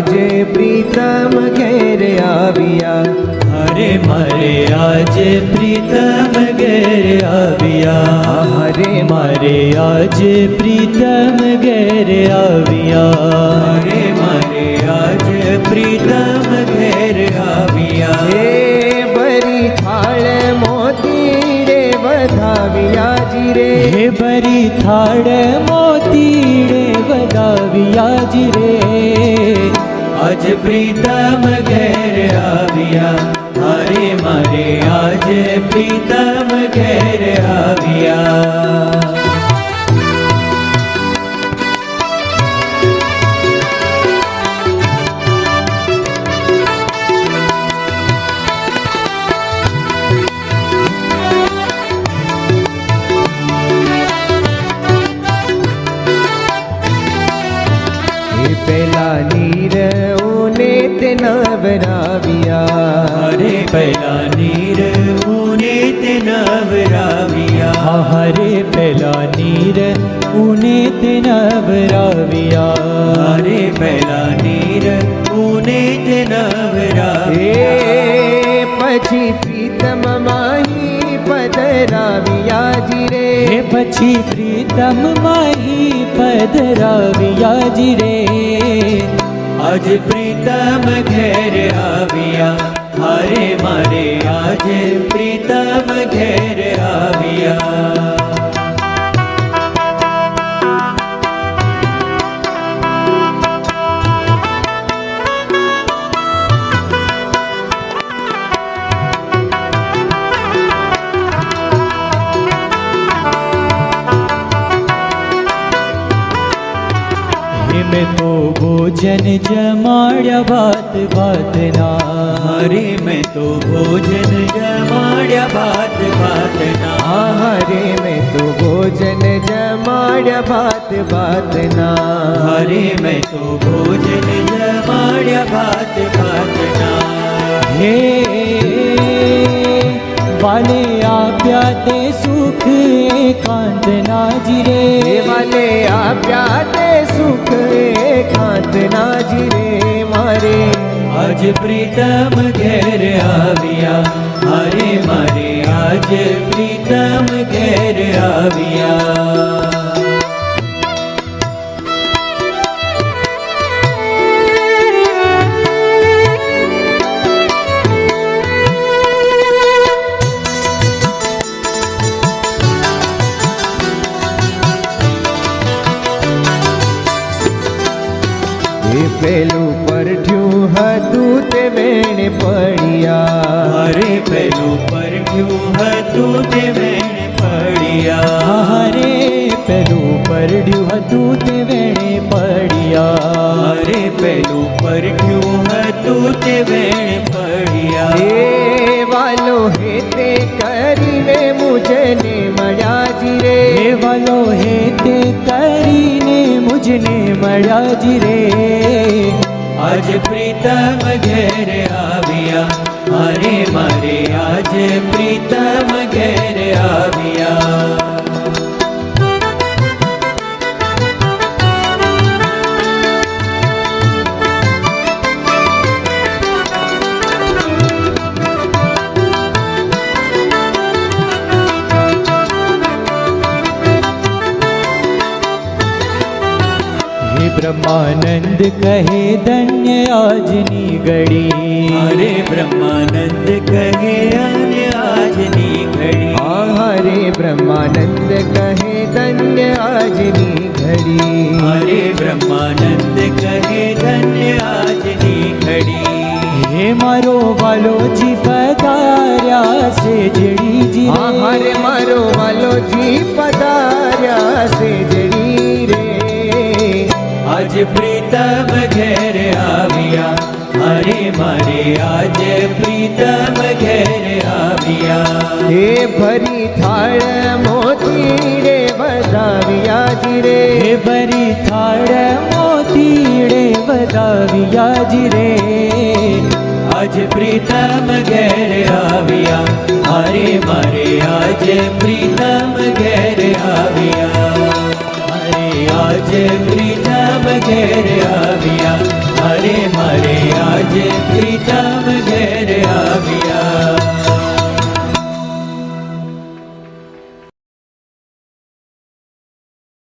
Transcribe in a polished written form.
આજે પ્રીતમ ઘેર આવ્યા હરે મારે આજે પ્રીતમ ઘેર આવ્યા હરે મારે આજે પ્રીતમ ઘેર આવ્યા હરે મારે આજે પ્રીતમ ઘેર આવ્યા હે બરી થાળ મોતી રે વધાવ્યા જી રે હે બરી થાળ મોતી રે વધાવ્યા જી રે આજ પ્રીતમ ઘેર આવ્યા હરે મારે આજે પ્રીતમ ઘેર આવ્યા પેલા નીર ઉને તે નવરાવ્યા હરે પહેલા નીર ઉને તે નવરાવ્યા હરે પહેલા નીર ઉને તે નવરાવ્યા હરે પહેલા નીર ઉને તે નવરાવ્યા પછી પ્રીતમ માહી પધરાવ્યા જી રે પછી પ્રીતમ માહી પધરાવ્યા જી રે આજ પ્રીતમ ઘેર આવ્યા હરે મારે આજે પ્રીતમ ઘેર આવ્યા મેં તો ભોજન જમાડ્યા ભાત ભાતના હરે મેં તો ભોજન જમાડ્યા ભાત ભાતના હરે મેં તો ભોજન જમાડ્યા ભાત ભાતના હરે મેં તો ભોજન જમાડ્યા ભાત ભાતના હે વાલે આપ્યા તે સુખ એકાંતના જી રે વાલે આપ્યા તે સુખ એકાંતના જી રે મારે આજ પ્રીતમ ઘેર આવ્યા હરે મારે આજ પ્રીતમ ઘેર આવ્યા પેલું પરઠ્યું હતું તે વેણે પડ્યા હરે પેલું પરઠ્યું હતું તે વેણે પડ્યા હરે પેલું પરડ્યું હતું તે વેણે પડ્યા હરે પેલું પરઠ્યું હતું તે વેણે પડ્યા એ વાલો હે તે કરીને મુજને મળ્યા જી રે હે વાલો હે તે કરીને મુજને મળ્યા જી રે આજ પ્રીતમ ઘેર આવ્યા હરે મારે આજ પ્રીતમ ઘેર આવ્યા બ્રહ્માનંદ કહે ધન્ય આજની ઘડી હરે બ્રહ્માનંદ કહે અને આજની ઘડી હરે બ્રહ્માનંદ કહે ધન્ય આજની ઘડી હરે બ્રહ્માનંદ કહે ધન્ય આજની ઘડી હે મારો વાલોજી પધાર્યા છે જડી હરે મારો વાલોજી પધાર્યા છે જડી રે આજ પ્રીતમ ઘેર આવ્યા મારે મારે આજે પ્રીતમ ઘેર આવ્યા હે ભરી થાળ મોતી રે વધાવ્યાજી રે હે ભરી થાળ મોતીડે વધાવ્યાજી રે આજ પ્રીતમ ઘેર આવ્યા મારે મારે આજે પ્રીતમ ઘેર આવ્યા મારે આજે પ્રીતમ ઘેર આવ્યા મારે મારે આજે